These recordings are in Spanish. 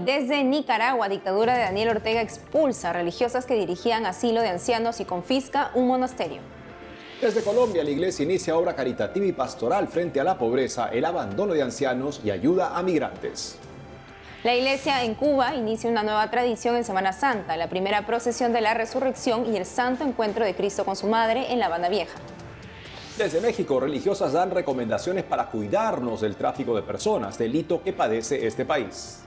desde Nicaragua, dictadura de Daniel Ortega expulsa a religiosas que dirigían asilo de ancianos y confisca un monasterio. Desde Colombia, la iglesia inicia obra caritativa y pastoral frente a la pobreza, el abandono de ancianos y ayuda a migrantes. La iglesia en Cuba inicia una nueva tradición en Semana Santa, la primera procesión de la resurrección y el santo encuentro de Cristo con su madre en La Habana Vieja. Desde México, religiosas dan recomendaciones para cuidarnos del tráfico de personas, delito que padece este país.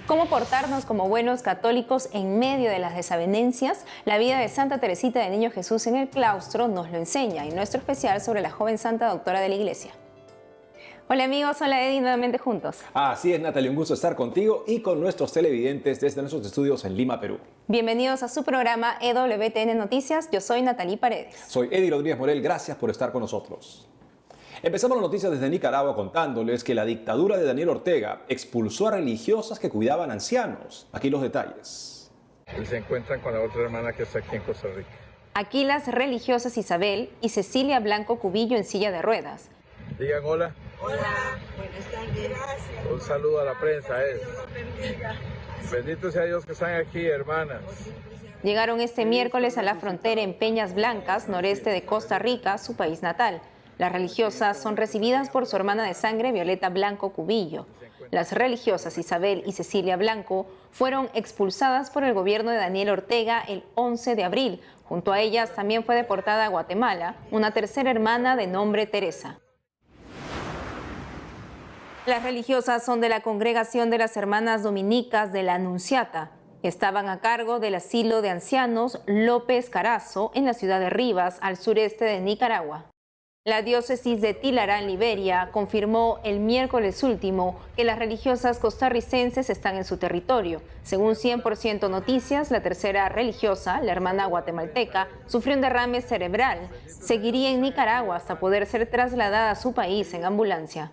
¿Cómo portarnos como buenos católicos en medio de las desavenencias? La vida de Santa Teresita de Niño Jesús en el claustro nos lo enseña en nuestro especial sobre la joven santa doctora de la iglesia. Hola amigos, hola Eddie, nuevamente juntos. Así es, Natalia, un gusto estar contigo y con nuestros televidentes desde nuestros estudios en Lima, Perú. Bienvenidos a su programa EWTN Noticias, yo soy Natalie Paredes. Soy Eddie Rodríguez Morel, gracias por estar con nosotros. Empezamos las noticias desde Nicaragua contándoles que la dictadura de Daniel Ortega expulsó a religiosas que cuidaban ancianos. Aquí los detalles. Y se encuentran con la otra hermana que está aquí en Costa Rica. Aquí las religiosas Isabel y Cecilia Blanco Cubillo en silla de ruedas. Digan hola. Hola, buenas tardes. Gracias. Un saludo a la prensa. Bendito sea Dios que están aquí, hermanas. Llegaron este miércoles a la frontera en Peñas Blancas, noreste de Costa Rica, su país natal. Las religiosas son recibidas por su hermana de sangre, Violeta Blanco Cubillo. Las religiosas Isabel y Cecilia Blanco fueron expulsadas por el gobierno de Daniel Ortega el 11 de abril. Junto a ellas también fue deportada a Guatemala una tercera hermana de nombre Teresa. Las religiosas son de la congregación de las Hermanas Dominicas de la Anunciata. Estaban a cargo del asilo de ancianos López Carazo en la ciudad de Rivas, al sureste de Nicaragua. La diócesis de Tilará, en Liberia, confirmó el miércoles último que las religiosas costarricenses están en su territorio. Según 100% Noticias, la tercera religiosa, la hermana guatemalteca, sufrió un derrame cerebral. Seguiría en Nicaragua hasta poder ser trasladada a su país en ambulancia.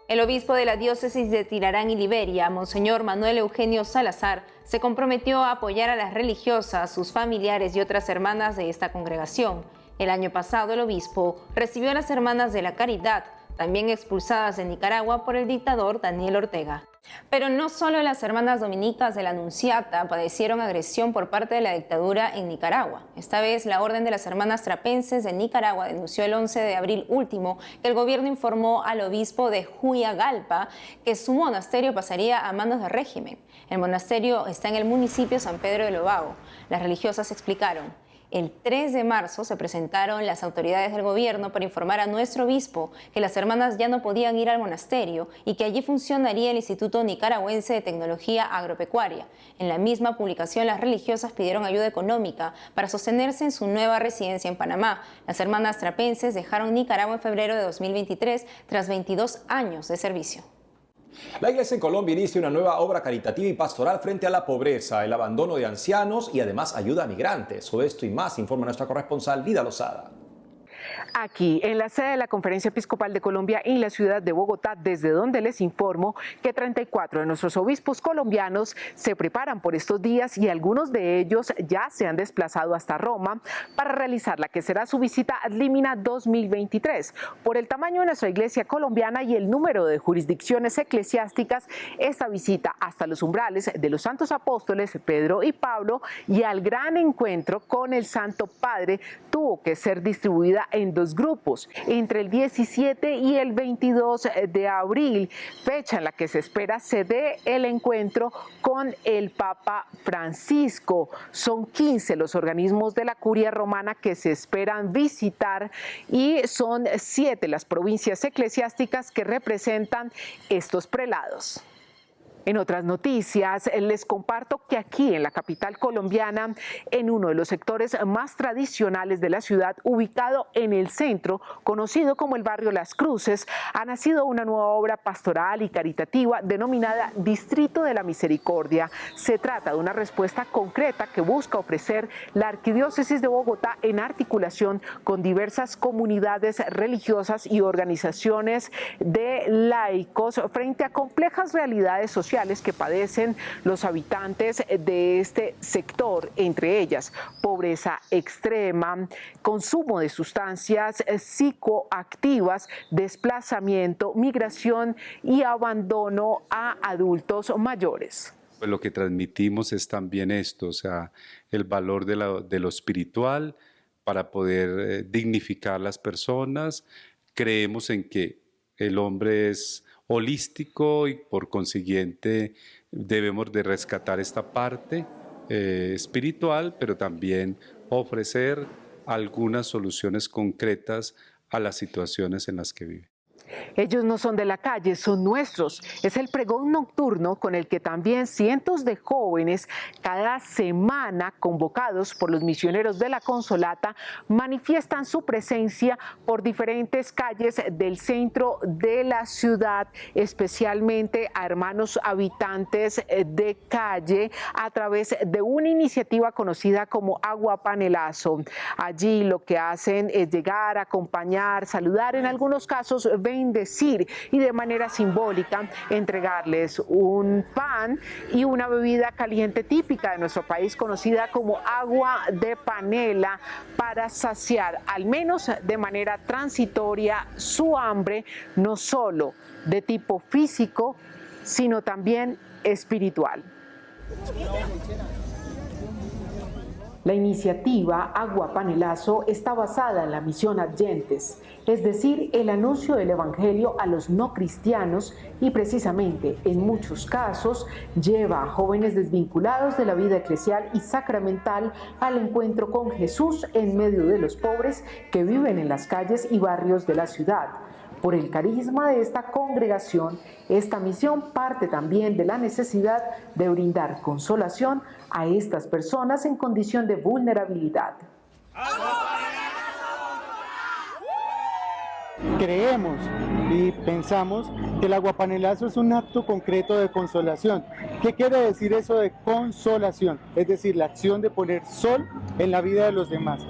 El obispo de la diócesis de Tilarán y Liberia, Monseñor Manuel Eugenio Salazar, se comprometió a apoyar a las religiosas, sus familiares y otras hermanas de esta congregación. El año pasado el obispo recibió a las Hermanas de la Caridad, también expulsadas de Nicaragua por el dictador Daniel Ortega. Pero no solo las hermanas dominicas de la Anunciata padecieron agresión por parte de la dictadura en Nicaragua. Esta vez la Orden de las Hermanas Trapenses de Nicaragua denunció el 11 de abril último que el gobierno informó al obispo de Huillagalpa que su monasterio pasaría a manos del régimen. El monasterio está en el municipio San Pedro de Lobago. Las religiosas explicaron: el 3 de marzo se presentaron las autoridades del gobierno para informar a nuestro obispo que las hermanas ya no podían ir al monasterio y que allí funcionaría el Instituto Nicaragüense de Tecnología Agropecuaria. En la misma publicación, las religiosas pidieron ayuda económica para sostenerse en su nueva residencia en Panamá. Las hermanas trapenses dejaron Nicaragua en febrero de 2023 tras 22 años de servicio. La iglesia en Colombia inicia una nueva obra caritativa y pastoral frente a la pobreza, el abandono de ancianos y además ayuda a migrantes. Sobre esto y más informa nuestra corresponsal Lida Lozada. Aquí, en la sede de la Conferencia Episcopal de Colombia en la ciudad de Bogotá, desde donde les informo que 34 de nuestros obispos colombianos se preparan por estos días y algunos de ellos ya se han desplazado hasta Roma para realizar la que será su visita ad limina 2023. Por el tamaño de nuestra iglesia colombiana y el número de jurisdicciones eclesiásticas, esta visita hasta los umbrales de los santos apóstoles Pedro y Pablo y al gran encuentro con el Santo Padre tuvo que ser distribuida en dos grupos, entre el 17 y el 22 de abril, fecha en la que se espera se dé el encuentro con el Papa Francisco. Son 15 los organismos de la Curia Romana que se esperan visitar y son 7 las provincias eclesiásticas que representan estos prelados. En otras noticias, les comparto que aquí en la capital colombiana, en uno de los sectores más tradicionales de la ciudad, ubicado en el centro, conocido como el barrio Las Cruces, ha nacido una nueva obra pastoral y caritativa denominada Distrito de la Misericordia. Se trata de una respuesta concreta que busca ofrecer la Arquidiócesis de Bogotá en articulación con diversas comunidades religiosas y organizaciones de laicos frente a complejas realidades sociales que padecen los habitantes de este sector, entre ellas pobreza extrema, consumo de sustancias psicoactivas, desplazamiento, migración y abandono a adultos mayores. Pues lo que transmitimos es también esto, o sea, el valor de lo espiritual para poder dignificar las personas. Creemos en que el hombre es holístico y por consiguiente debemos de rescatar esta parte espiritual, pero también ofrecer algunas soluciones concretas a las situaciones en las que vive. Ellos no son de la calle, son nuestros. Es el pregón nocturno con el que también cientos de jóvenes cada semana, convocados por los misioneros de la Consolata, manifiestan su presencia por diferentes calles del centro de la ciudad, especialmente a hermanos habitantes de calle, a través de una iniciativa conocida como Agua Panelazo. Allí lo que hacen es llegar, acompañar, saludar, en algunos casos bendecir y de manera simbólica entregarles un pan y una bebida caliente típica de nuestro país conocida como agua de panela para saciar, al menos de manera transitoria, su hambre, no solo de tipo físico, sino también espiritual. La iniciativa Agua Panelazo está basada en la misión Adyentes, es decir, el anuncio del Evangelio a los no cristianos, y precisamente en muchos casos lleva a jóvenes desvinculados de la vida eclesial y sacramental al encuentro con Jesús en medio de los pobres que viven en las calles y barrios de la ciudad. Por el carisma de esta congregación, esta misión parte también de la necesidad de brindar consolación a estas personas en condición de vulnerabilidad. Creemos y pensamos que el aguapanelazo es un acto concreto de consolación. ¿Qué quiere decir eso de consolación? Es decir, la acción de poner sol en la vida de los demás.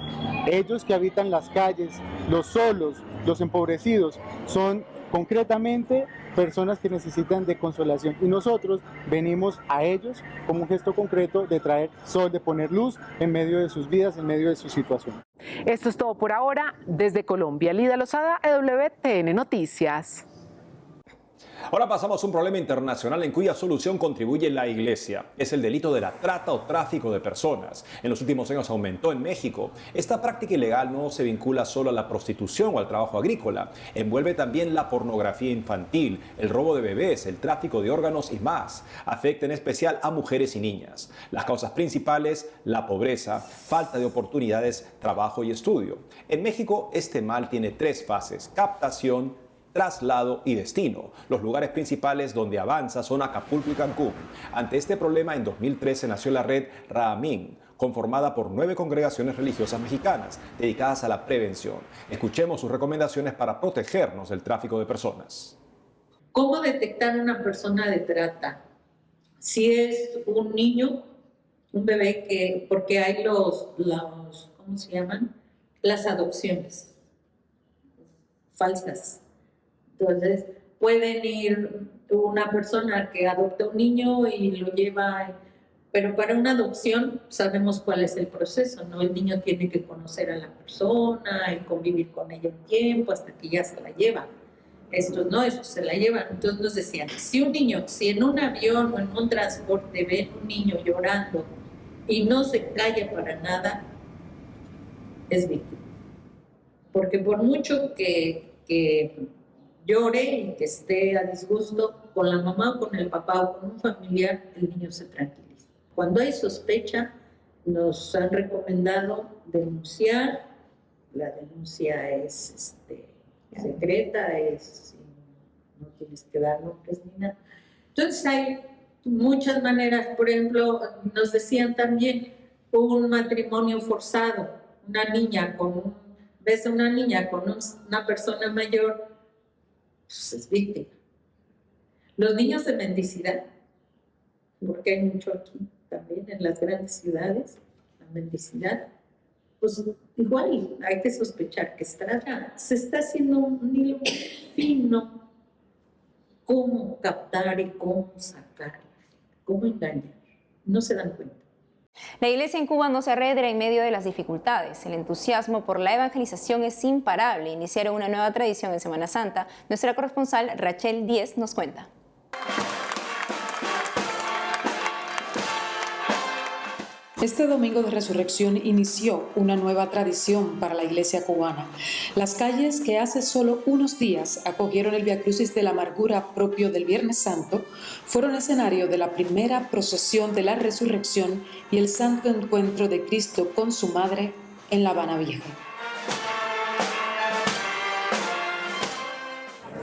Ellos que habitan las calles, los solos, los empobrecidos, son concretamente personas que necesitan de consolación, y nosotros venimos a ellos como un gesto concreto de traer sol, de poner luz en medio de sus vidas, en medio de su situación. Esto es todo por ahora. Desde Colombia, Lida Lozada, EWTN Noticias. Ahora pasamos a un problema internacional en cuya solución contribuye la Iglesia. Es el delito de la trata o tráfico de personas. En los últimos años aumentó en México. Esta práctica ilegal no se vincula solo a la prostitución o al trabajo agrícola. Envuelve también la pornografía infantil, el robo de bebés, el tráfico de órganos y más. Afecta en especial a mujeres y niñas. Las causas principales: la pobreza, falta de oportunidades, trabajo y estudio. En México, este mal tiene 3 fases: captación, traslado y destino. Los lugares principales donde avanza son Acapulco y Cancún. Ante este problema, en 2013 nació la red Raamín, conformada por 9 congregaciones religiosas mexicanas dedicadas a la prevención. Escuchemos sus recomendaciones para protegernos del tráfico de personas. ¿Cómo detectar una persona de trata? Si es un niño, un bebé, porque hay ¿cómo se llaman? Las adopciones falsas. Entonces, pueden ir una persona que adopta un niño y lo lleva, pero para una adopción sabemos cuál es el proceso, ¿no? El niño tiene que conocer a la persona y convivir con ella un tiempo hasta que ya se la lleva. Estos no, esos se la llevan. Entonces nos decían, si en un avión o en un transporte ven un niño llorando y no se calla para nada, es víctima. Porque por mucho que llore y que esté a disgusto con la mamá o con el papá o con un familiar, el niño se tranquiliza. Cuando hay sospecha, nos han recomendado denunciar. La denuncia es secreta, no tienes que dar nombres ni nada. Entonces hay muchas maneras. Por ejemplo, nos decían también un matrimonio forzado. Ves a una niña con una persona mayor, pues es víctima. Los niños de mendicidad, porque hay mucho aquí también en las grandes ciudades, la mendicidad, pues igual hay que sospechar que se está haciendo un hilo fino, cómo captar y cómo sacar, cómo engañar. No se dan cuenta. La iglesia en Cuba no se arredra en medio de las dificultades. El entusiasmo por la evangelización es imparable. Iniciaron una nueva tradición en Semana Santa. Nuestra corresponsal Rachel Díez nos cuenta. Este domingo de resurrección inició una nueva tradición para la iglesia cubana. Las calles que hace solo unos días acogieron el Viacrucis de la Amargura propio del Viernes Santo fueron escenario de la primera procesión de la resurrección y el santo encuentro de Cristo con su madre en La Habana Vieja.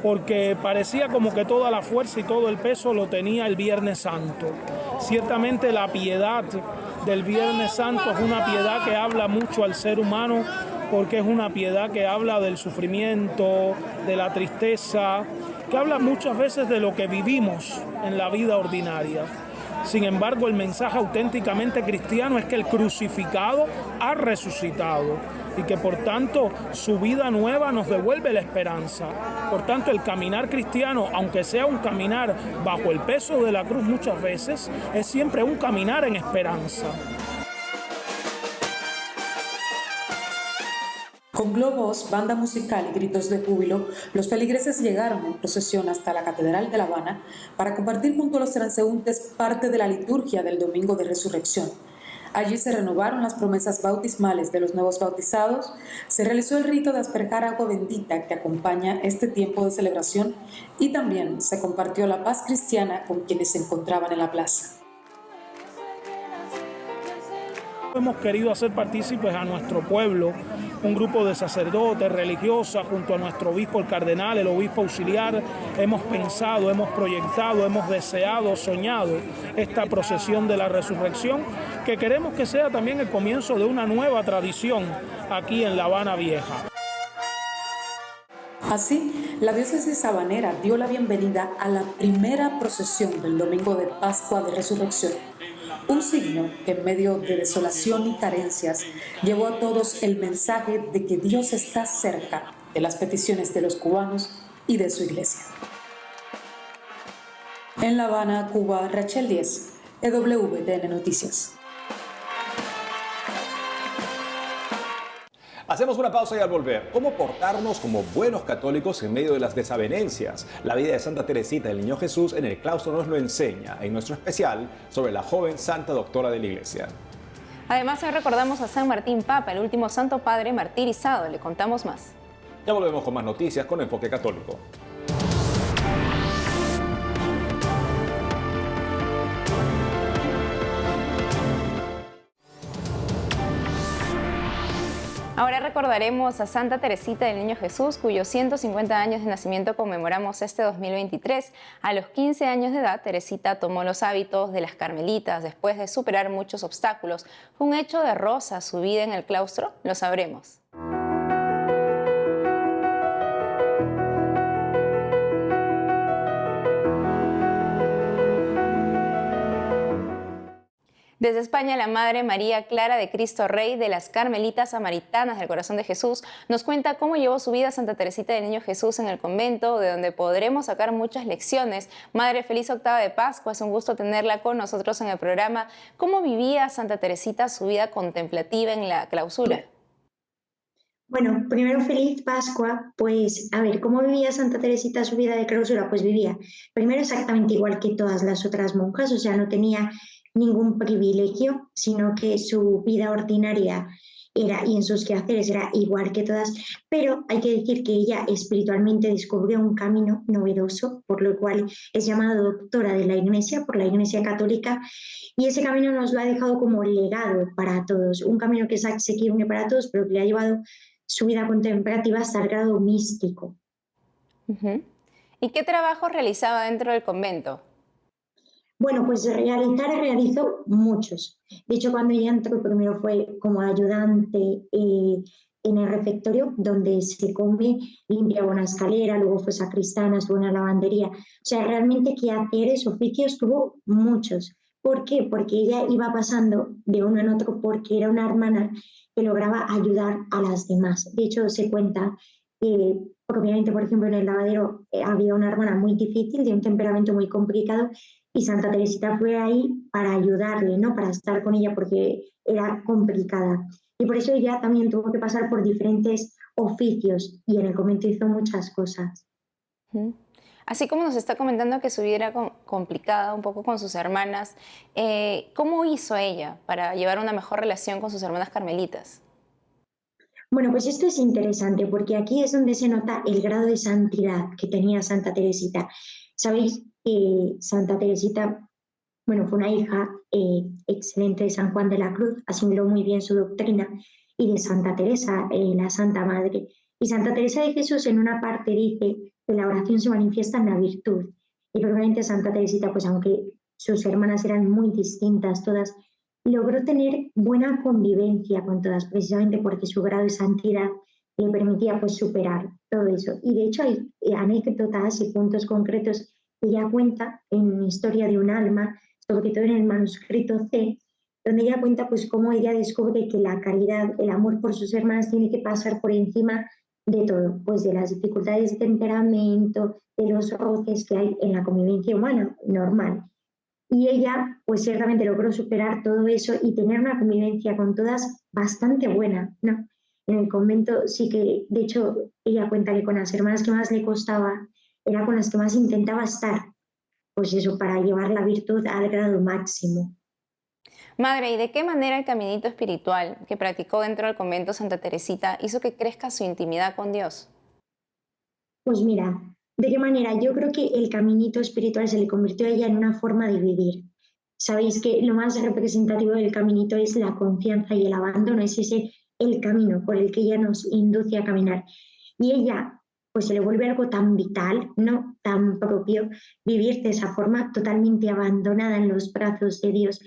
Porque parecía como que toda la fuerza y todo el peso lo tenía el Viernes Santo. Ciertamente la piedad del Viernes Santo es una piedad que habla mucho al ser humano, porque es una piedad que habla del sufrimiento, de la tristeza, que habla muchas veces de lo que vivimos en la vida ordinaria. Sin embargo, el mensaje auténticamente cristiano es que el crucificado ha resucitado y que por tanto su vida nueva nos devuelve la esperanza. Por tanto, el caminar cristiano, aunque sea un caminar bajo el peso de la cruz muchas veces, es siempre un caminar en esperanza. Con globos, banda musical y gritos de júbilo, los feligreses llegaron en procesión hasta la Catedral de La Habana para compartir junto a los transeúntes parte de la liturgia del Domingo de Resurrección. Allí se renovaron las promesas bautismales de los nuevos bautizados, se realizó el rito de asperjar agua bendita que acompaña este tiempo de celebración y también se compartió la paz cristiana con quienes se encontraban en la plaza. Hemos querido hacer partícipes a nuestro pueblo, un grupo de sacerdotes, religiosas, junto a nuestro obispo, el cardenal, el obispo auxiliar. Hemos pensado, hemos proyectado, hemos deseado, soñado esta procesión de la resurrección, que queremos que sea también el comienzo de una nueva tradición aquí en La Habana Vieja. Así, la diócesis habanera dio la bienvenida a la primera procesión del Domingo de Pascua de Resurrección. Un signo que en medio de desolación y carencias llevó a todos el mensaje de que Dios está cerca de las peticiones de los cubanos y de su iglesia. En La Habana, Cuba, Rachel Díez, EWTN Noticias. Hacemos una pausa y al volver, ¿cómo portarnos como buenos católicos en medio de las desavenencias? La vida de Santa Teresita del Niño Jesús en el claustro nos lo enseña en nuestro especial sobre la joven santa doctora de la Iglesia. Además, hoy recordamos a San Martín Papa, el último santo padre martirizado. Le contamos más. Ya volvemos con más noticias con Enfoque Católico. Ahora recordaremos a Santa Teresita del Niño Jesús, cuyos 150 años de nacimiento conmemoramos este 2023. A los 15 años de edad, Teresita tomó los hábitos de las carmelitas después de superar muchos obstáculos. ¿Fue un hecho de rosa su vida en el claustro? Lo sabremos. Desde España, la Madre María Clara de Cristo Rey de las Carmelitas Samaritanas del Corazón de Jesús nos cuenta cómo llevó su vida Santa Teresita del Niño Jesús en el convento, de donde podremos sacar muchas lecciones. Madre, feliz octava de Pascua, es un gusto tenerla con nosotros en el programa. ¿Cómo vivía Santa Teresita su vida contemplativa en la clausura? Bueno, primero feliz Pascua. Pues a ver, ¿cómo vivía Santa Teresita su vida de clausura? Pues vivía primero exactamente igual que todas las otras monjas, o sea, no tenía ningún privilegio, sino que su vida ordinaria era, y en sus quehaceres era igual que todas, pero hay que decir que ella espiritualmente descubrió un camino novedoso, por lo cual es llamada doctora de la Iglesia por la Iglesia Católica, y ese camino nos lo ha dejado como legado para todos, un camino que es asequible para todos, pero que le ha llevado su vida contemplativa hasta el grado místico. ¿Y qué trabajo realizaba dentro del convento? Bueno, pues realizó muchos. De hecho, cuando ella entró, primero fue como ayudante en el refectorio, donde se come, limpiaba una escalera, luego fue sacristana, estuvo en la lavandería. O sea, realmente quehaceres, oficios tuvo muchos. ¿Por qué? Porque ella iba pasando de uno en otro, porque era una hermana que lograba ayudar a las demás. De hecho, se cuenta que, obviamente, por ejemplo, en el lavadero había una hermana muy difícil, de un temperamento muy complicado, y Santa Teresita fue ahí para ayudarle, ¿no? Para estar con ella, porque era complicada. Y por eso ella también tuvo que pasar por diferentes oficios, y en el convento hizo muchas cosas. Así como nos está comentando que su vida era complicada un poco con sus hermanas, ¿cómo hizo ella para llevar una mejor relación con sus hermanas carmelitas? Bueno, pues esto es interesante porque aquí es donde se nota el grado de santidad que tenía Santa Teresita. Sabéis que Santa Teresita, bueno, fue una hija excelente de San Juan de la Cruz, asimiló muy bien su doctrina, y de Santa Teresa, la Santa Madre. Y Santa Teresa de Jesús en una parte dice que la oración se manifiesta en la virtud. Y probablemente Santa Teresita, pues aunque sus hermanas eran muy distintas todas, logró tener buena convivencia con todas, precisamente porque su grado de santidad le permitía pues superar todo eso. Y de hecho hay anécdotas y puntos concretos que ella cuenta en Historia de un alma, sobre todo en el manuscrito C, donde ella cuenta pues cómo ella descubre que la caridad, el amor por sus hermanas tiene que pasar por encima de todo, pues de las dificultades de temperamento, de los roces que hay en la convivencia humana normal. Y ella, pues ciertamente logró superar todo eso y tener una convivencia con todas bastante buena, ¿no? En el convento sí que, de hecho, ella cuenta que con las hermanas que más le costaba, era con las que más intentaba estar, pues eso, para llevar la virtud al grado máximo. Madre, ¿y de qué manera el caminito espiritual que practicó dentro del convento Santa Teresita hizo que crezca su intimidad con Dios? Pues mira, ¿de qué manera? Yo creo que el caminito espiritual se le convirtió a ella en una forma de vivir. Sabéis que lo más representativo del caminito es la confianza y el abandono, es ese el camino por el que ella nos induce a caminar. Y ella, pues se le vuelve algo tan vital, no tan propio, vivir de esa forma totalmente abandonada en los brazos de Dios,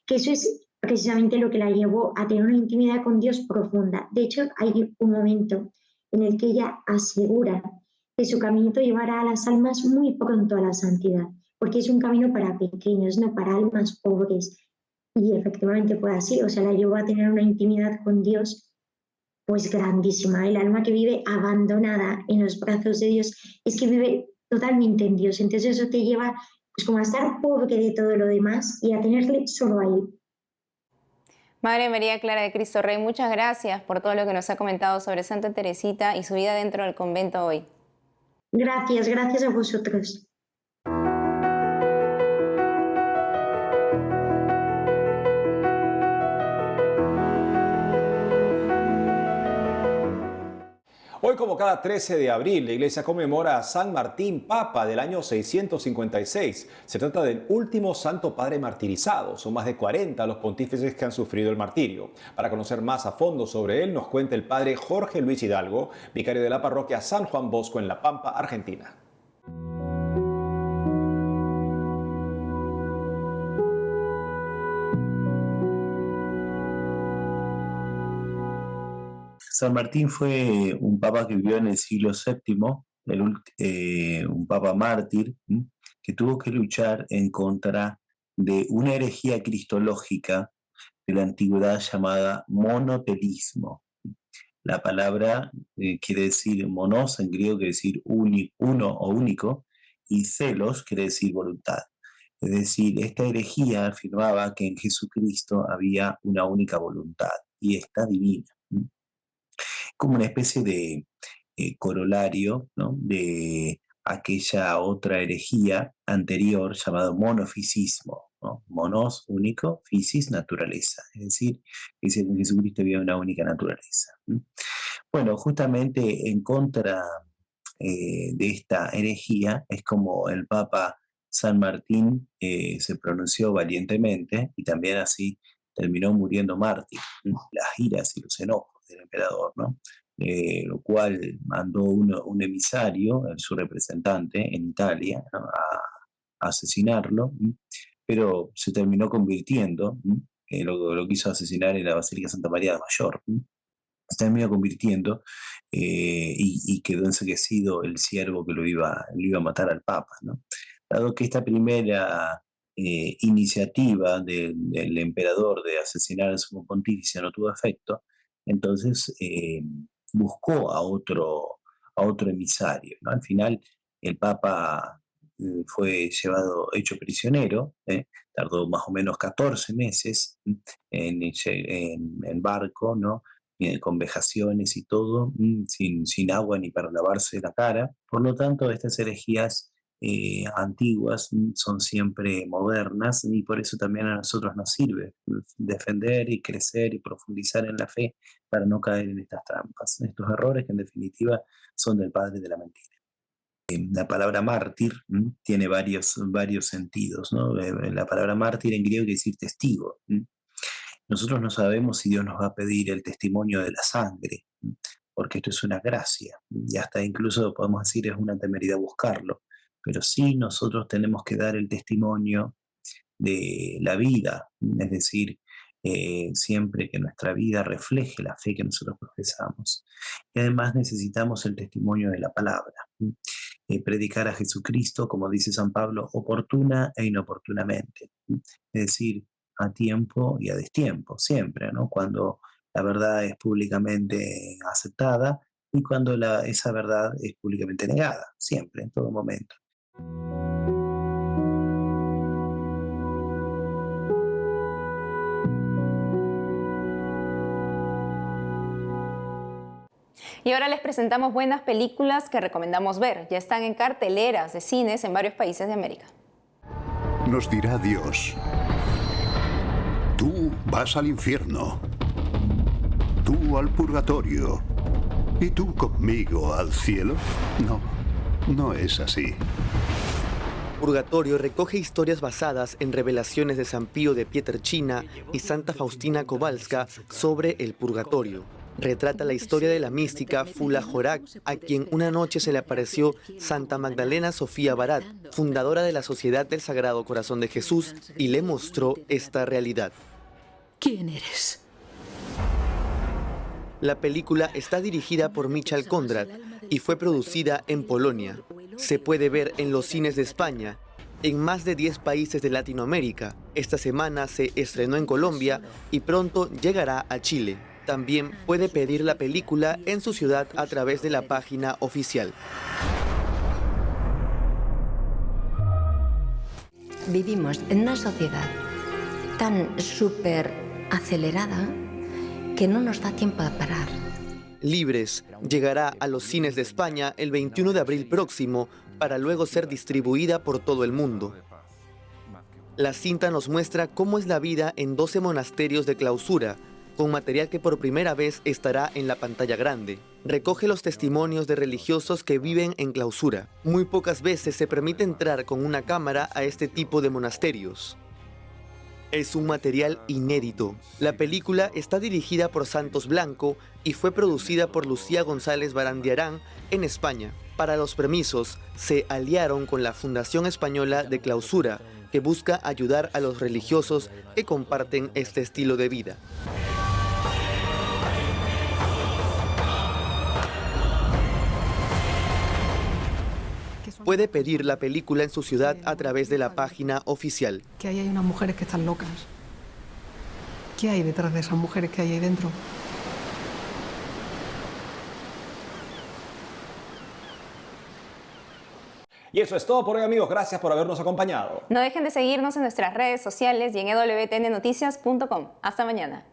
que eso es precisamente lo que la llevó a tener una intimidad con Dios profunda. De hecho, hay un momento en el que ella asegura que su caminito llevará a las almas muy pronto a la santidad, porque es un camino para pequeños, no para almas pobres. Y efectivamente fue así, o sea, la llevó a tener una intimidad con Dios pues grandísima. El alma que vive abandonada en los brazos de Dios es que vive totalmente en Dios. Entonces eso te lleva pues como a estar pobre de todo lo demás y a tenerle solo ahí. Madre María Clara de Cristo Rey, muchas gracias por todo lo que nos ha comentado sobre Santa Teresita y su vida dentro del convento hoy. Gracias, gracias a vosotros. Hoy, como cada 13 de abril, la Iglesia conmemora a San Martín, Papa del año 656. Se trata del último santo padre martirizado. Son más de 40 los pontífices que han sufrido el martirio. Para conocer más a fondo sobre él, nos cuenta el padre Jorge Luis Hidalgo, vicario de la parroquia San Juan Bosco en La Pampa, Argentina. San Martín fue un papa que vivió en el siglo VII, un papa mártir, que tuvo que luchar en contra de una herejía cristológica de la antigüedad llamada monotelismo. La palabra quiere decir monos, en griego quiere decir uno o único, y celos quiere decir voluntad. Es decir, esta herejía afirmaba que en Jesucristo había una única voluntad, y esta divina. Como una especie de corolario, ¿no?, de aquella otra herejía anterior llamado monofisismo, ¿no? Monos, único, fisis, naturaleza. Es decir, que en Jesucristo había una única naturaleza. Bueno, justamente en contra de esta herejía es como el Papa San Martín se pronunció valientemente y también así terminó muriendo mártir. Las iras y los enojos del emperador, ¿no? Lo cual mandó un emisario, su representante en Italia, ¿no?, a asesinarlo, pero se terminó convirtiendo, lo quiso asesinar en la Basílica Santa María de Mayor, se terminó convirtiendo y quedó enseguecido el siervo que lo iba a matar al Papa, ¿no? Dado que esta primera iniciativa del emperador de asesinar al sumo pontífice no tuvo efecto, entonces buscó a otro emisario, ¿no? Al final el Papa fue hecho prisionero, tardó más o menos 14 meses en barco, ¿no?, con vejaciones y todo, sin agua ni para lavarse la cara. Por lo tanto, estas herejías antiguas son siempre modernas, y por eso también a nosotros nos sirve defender y crecer y profundizar en la fe para no caer en estas trampas, estos errores que en definitiva son del padre de la mentira. La palabra mártir tiene varios sentidos, ¿no? La palabra mártir en griego quiere decir testigo. Nosotros no sabemos si Dios nos va a pedir el testimonio de la sangre, porque esto es una gracia, y hasta incluso podemos decir es una temeridad buscarlo, pero sí nosotros tenemos que dar el testimonio de la vida, es decir, siempre que nuestra vida refleje la fe que nosotros profesamos. Y además necesitamos el testimonio de la palabra. Predicar a Jesucristo, como dice San Pablo, oportuna e inoportunamente. Es decir, a tiempo y a destiempo, siempre, ¿no? Cuando la verdad es públicamente aceptada y cuando esa verdad es públicamente negada, siempre, en todo momento. Y ahora les presentamos buenas películas que recomendamos ver. Ya están en carteleras de cines en varios países de América. Nos dirá Dios: tú vas al infierno, tú al purgatorio y tú conmigo al cielo. No, no es así. Purgatorio recoge historias basadas en revelaciones de San Pío de Pietrelcina y Santa Faustina Kowalska sobre el purgatorio. Retrata la historia de la mística Fula Jorak, a quien una noche se le apareció Santa Magdalena Sofía Barat, fundadora de la Sociedad del Sagrado Corazón de Jesús, y le mostró esta realidad. ¿Quién eres? La película está dirigida por Michal Kondrad y fue producida en Polonia. Se puede ver en los cines de España, en más de 10 países de Latinoamérica. Esta semana se estrenó en Colombia y pronto llegará a Chile. También puede pedir la película en su ciudad a través de la página oficial. Vivimos en una sociedad tan súper acelerada que no nos da tiempo a parar. Libres llegará a los cines de España el 21 de abril próximo para luego ser distribuida por todo el mundo. La cinta nos muestra cómo es la vida en 12 monasterios de clausura, con material que por primera vez estará en la pantalla grande. Recoge los testimonios de religiosos que viven en clausura. Muy pocas veces se permite entrar con una cámara a este tipo de monasterios. Es un material inédito. La película está dirigida por Santos Blanco y fue producida por Lucía González Barandiarán en España. Para los permisos, se aliaron con la Fundación Española de Clausura, que busca ayudar a los religiosos que comparten este estilo de vida. Puede pedir la película en su ciudad a través de la página oficial. Que ahí hay unas mujeres que están locas. ¿Qué hay detrás de esas mujeres que hay ahí dentro? Y eso es todo por hoy, amigos. Gracias por habernos acompañado. No dejen de seguirnos en nuestras redes sociales y en wtnnoticias.com. Hasta mañana.